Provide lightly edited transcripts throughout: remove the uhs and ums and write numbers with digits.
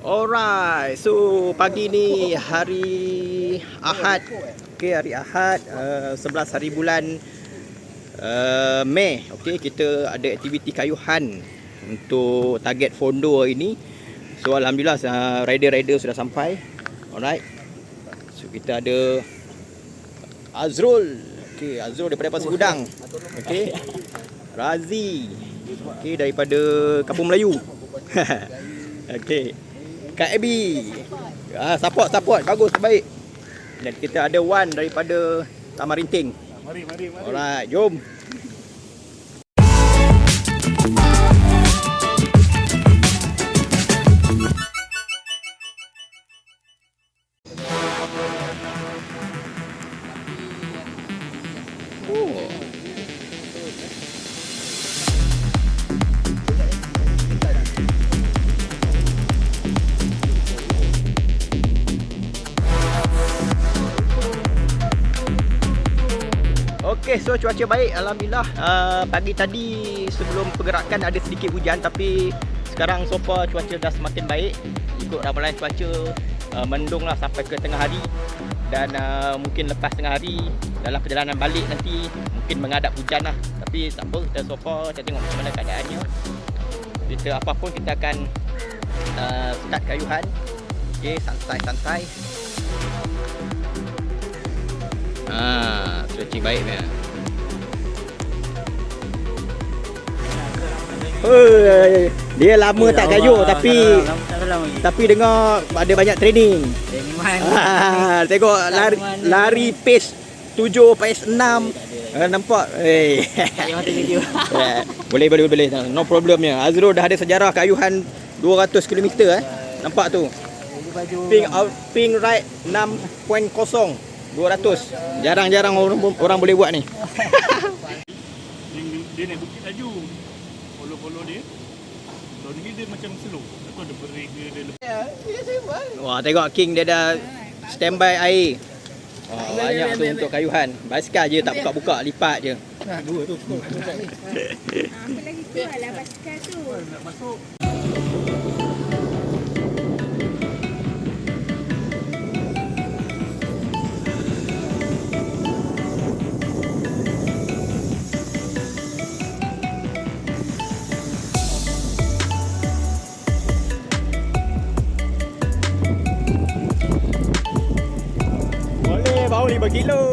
Alright, so pagi ni hari Ahad. Okay, hari Ahad 11 hari bulan Mei. Okay, kita ada aktiviti kayuhan untuk target fondo hari ni. So Alhamdulillah rider-rider sudah sampai. Alright, so kita ada Azrul. Okay, Azrul daripada Pasir Gudang. Okay, Razi. Okay, daripada Kampung Melayu. Okay, Kak Abby. Support. Bagus, terbaik. Dan kita ada Wan daripada Taman Rinting. Mari. Alright, jom. Okey, so cuaca baik Alhamdulillah. Pagi tadi sebelum pergerakan ada sedikit hujan, tapi sekarang so far cuaca dah semakin baik. Ikut ramalan cuaca mendung lah sampai ke tengah hari. Dan mungkin lepas tengah hari dalam perjalanan balik nanti mungkin menghadap hujan lah. Tapi tak apa, kita so far kita tengok macam mana keadaannya. Kita apapun kita akan start kayuhan. Okey, santai-santai. Stretching baik ni. Dia lama tak kayuh tapi dengar ada banyak training. Tengok lari pace 7 pace 6. Nampak? Boleh. No problem ya. Azrul dah ada sejarah kayuhan 200 km Nampak tu. Ping right 6.0. 200. Jarang-jarang orang boleh buat ni. Dia naik bukit laju. Follow dia. Kalau dia macam slow. Atau ada break dia lepas. Wah, tengok King dia dah standby air. Banyak tu untuk kayuhan. Basikal je tak buka-buka, lipat je. Dua tu. Apa lagi kuat lah basikal tu. Nak masuk. Bau 5 kilo.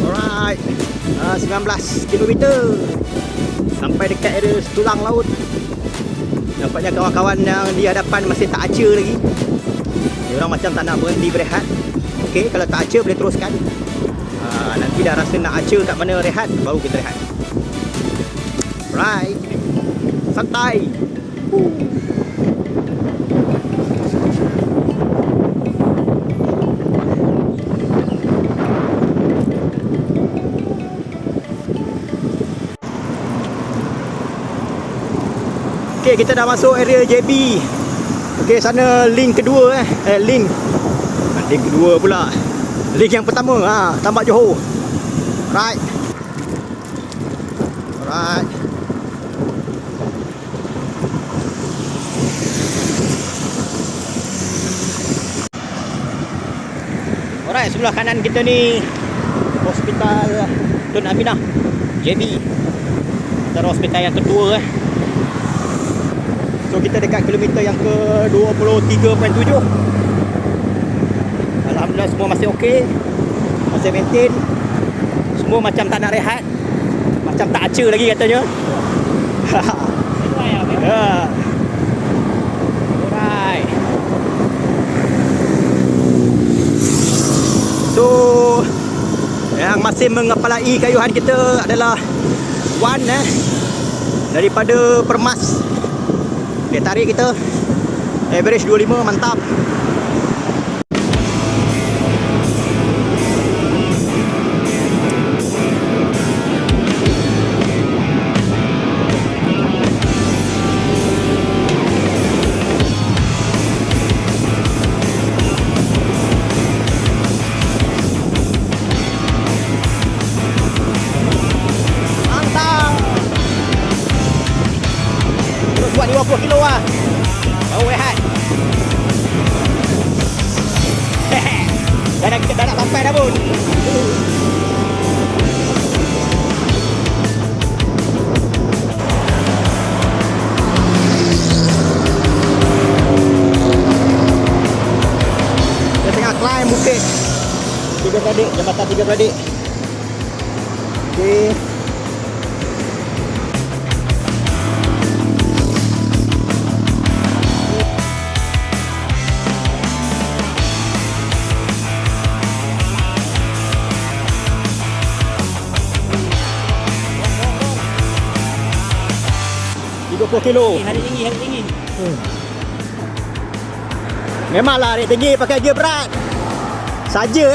Alright, 19 km sampai dekat area tulang laut. Nampaknya kawan-kawan yang di hadapan masih tak acer lagi. Diorang macam tak nak berhenti berehat. Okey, kalau tak acer boleh teruskan. Nanti dah rasa nak acer kat mana rehat, baru kita rehat. Right, santai. Okey, kita dah masuk area JB. Okey, sana link kedua link kedua pula. Link yang pertama Tambak Johor. Right. Alright, sebelah kanan kita ni Hospital Tun Aminah JB. Antara hospital yang kedua So kita dekat kilometer yang ke 23.7. Alhamdulillah semua masih okey. Masih maintain. Semua macam tak nak rehat. Macam tak acer lagi katanya. Ya. Alright. So yang masih mengepalai kayuhan kita adalah Wan daripada Permas. Dia tarik kita. Average 25, mantap. Buat 50 kilo lah. Baru rehat. Dah nak sampai dah pun. Kita tengah climb bukit 3 beradik, jambatan 3 beradik. Okay. Kilo. Hari tinggi. Memanglah hari tinggi pakai gear berat. Saja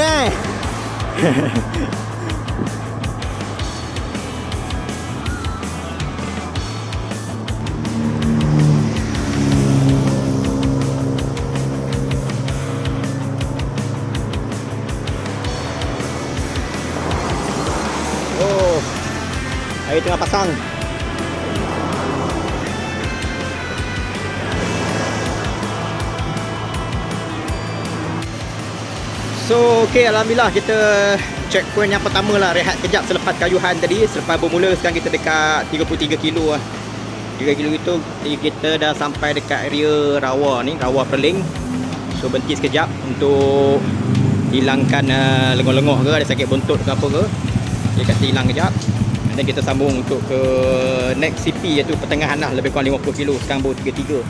Oh. Air tengah pasang. So okay, Alhamdulillah kita checkpoint yang pertama lah. Rehat kejap selepas kayuhan tadi. Selepas bermula sekarang kita dekat 33 kilo lah. 3 kilo itu kita dah sampai dekat area rawa ni, rawa Perling. So berhenti sekejap untuk hilangkan lengok-lengok ke, ada sakit buntut ke apa ke. Dia kata hilang kejap. Dan kita sambung untuk ke next CP iaitu pertengahan lah, lebih kurang 50 kilo. Sekarang baru 33.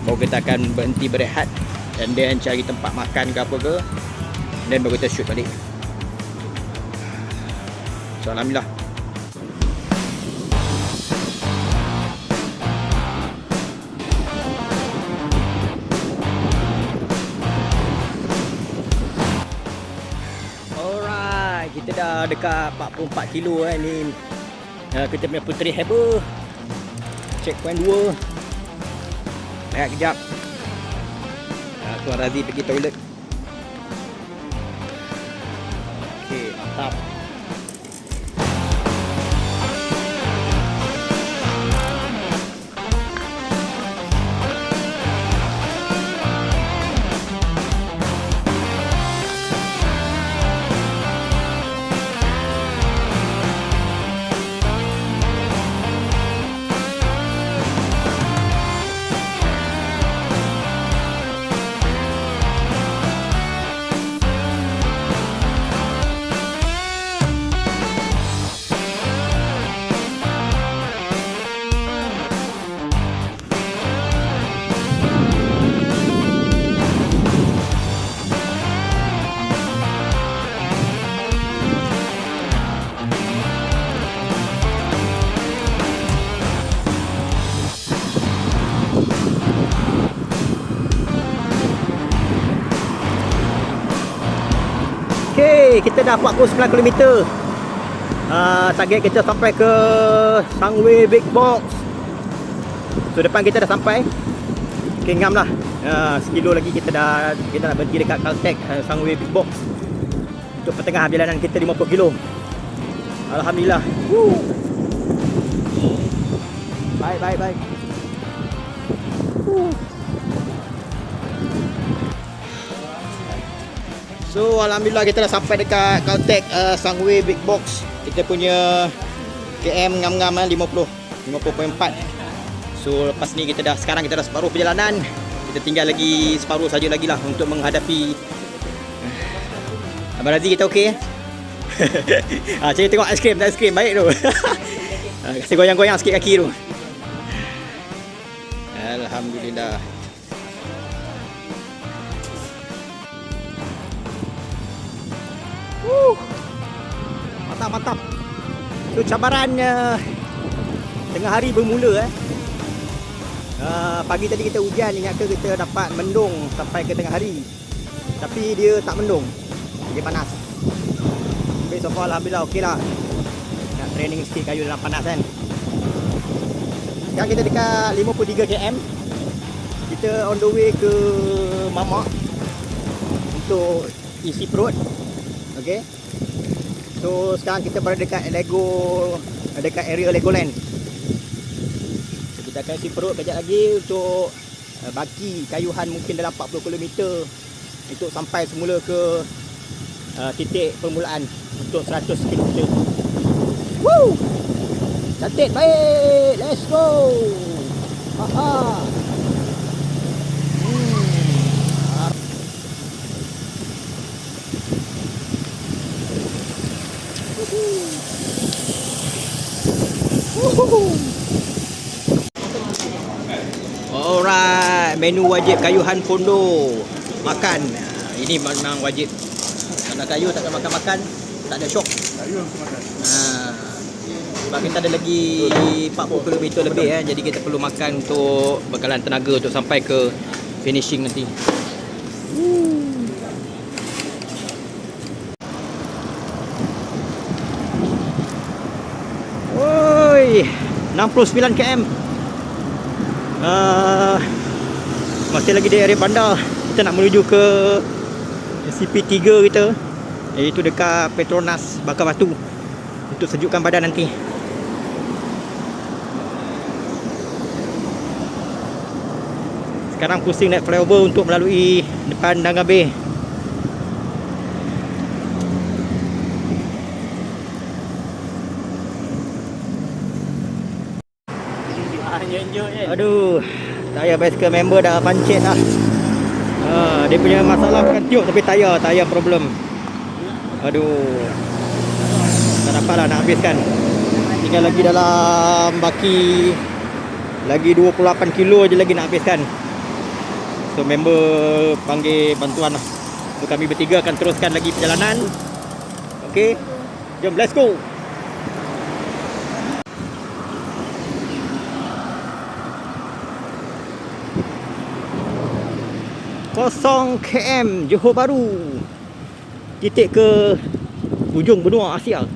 Baru kita akan berhenti berehat dan then cari tempat makan ke apa ke. Dan baru kita shoot balik. So Alhamdulillah. Alright, kita dah dekat 44 kilo ni. Kita punya Puteri Harbour. Checkpoint 2. Rehat kejap. Tuan Razi pergi toilet. Okay, mantap. Okay, kita dah 49 km. Target kita sampai ke Sangway Big Box. So depan kita dah sampai. Okay, ngam lah. Sekilo lagi kita nak berhenti dekat Caltech Sangway Big Box. Untuk pertengahan perjalanan kita 50 kilo. Alhamdulillah. Woo. Bye. So alhamdulillah kita dah sampai dekat Caltex Sunway Big Box. Kita punya KM ngam-ngam 50.4. So lepas ni sekarang kita dah separuh perjalanan. Kita tinggal lagi separuh saja lagi lah untuk menghadapi Abang Razi. Kita okey Cik tengok aiskrim, baik tu. Kasih goyang-goyang sikit kaki tu. Alhamdulillah. Mantap. So cabaran tengah hari bermula pagi tadi kita hujan, ingatkan kita dapat mendung sampai ke tengah hari. Tapi dia tak mendung. Dia panas. Tapi so far alhamdulillah okey lah. Nak training sikit kayu dalam panas kan. Sekarang kita dekat 53 km. Kita on the way ke Mamak untuk isi perut. Okey. So sekarang kita berada dekat dekat area Legoland. So, kita akan isi perut kejap lagi untuk baki kayuhan mungkin dalam 40 km untuk sampai semula ke titik permulaan untuk 100 km. Woo! Cantik, baik. Let's go. Alright, menu wajib kayuhan Pondo. Makan. Ini memang wajib. Kalau kayu tak akan makan-makan, tak ada syok. Kayu aku makan. Sebab kita ada lagi 40 km lebih jadi kita perlu makan untuk bekalan tenaga untuk sampai ke finishing nanti. Woi, 69 km. Masih lagi di area bandar. Kita nak menuju ke CP3 kita, iaitu dekat Petronas Bakar Batu untuk sejukkan badan nanti. Sekarang pusing naik flyover untuk melalui depan Danga Bay. Aduh, tayar bicycle member dah pancit lah. Dia punya masalah bukan tiup tapi tayar problem. Aduh, tak dapat lah nak habiskan. Tinggal lagi dalam baki lagi 28 kilo je lagi nak habiskan. So member panggil bantuan lah. So kami bertiga akan teruskan lagi perjalanan. Okay, jom let's go. Kosong km Johor Bahru, titik ke ujung benua Asia.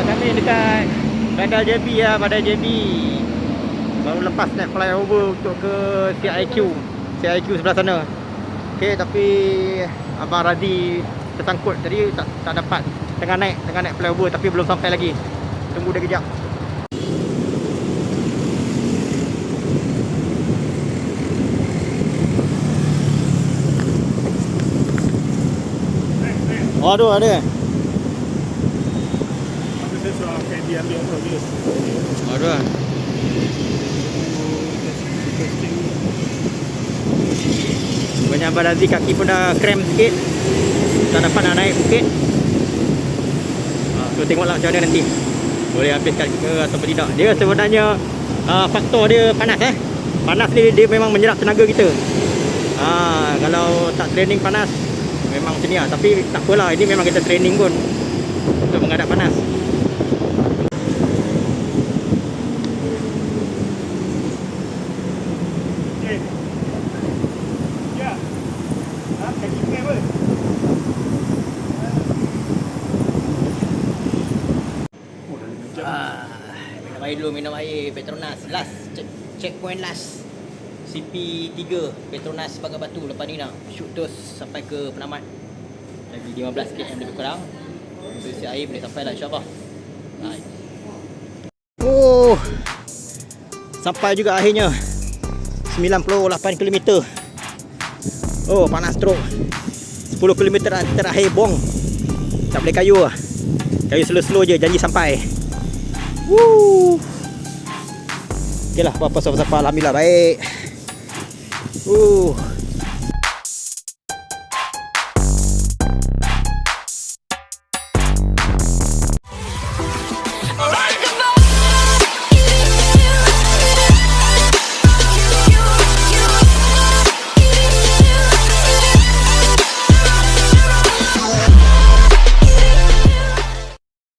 Kami dekat Bandar JB ya, Bandar JB. Baru lepas naik flyover untuk ke CIQ sebelah sana. Okey, tapi Abang Razi tersangkut tadi tak dapat. Tengah naik flyover tapi belum sampai lagi. Tunggu dia kejap. Aduh, ada. Aku saya suruh kayak dia ambil apa dia. Aduh. Banyak Abang Razi kaki pun dah cramp sikit. Tak dapat nak naik bukit. So tengoklah macam mana nanti. Boleh habiskan ke atau tidak. Dia sebenarnya faktor dia panas Panas dia memang menyerap tenaga kita. Kalau tak training panas memang macam ni lah. Tapi tak apalah, ini memang kita training pun untuk menghadap panas. Ya. Kaki kena apa? Minum air Petronas last checkpoint last CP3 Petronas Bakar Batu. Lepas ni nak shoot terus sampai ke Penamat, lagi 15 km lebih kurang. Isi air boleh sampai lah insyaAllah. Bye. Sampai juga akhirnya 98 km. Oh, panas teruk. 10 km terakhir bong. Tak boleh kayu. Kayu slow-slow je, janji sampai. Woo. Okeylah, apa-apa, alhamdulillah baik.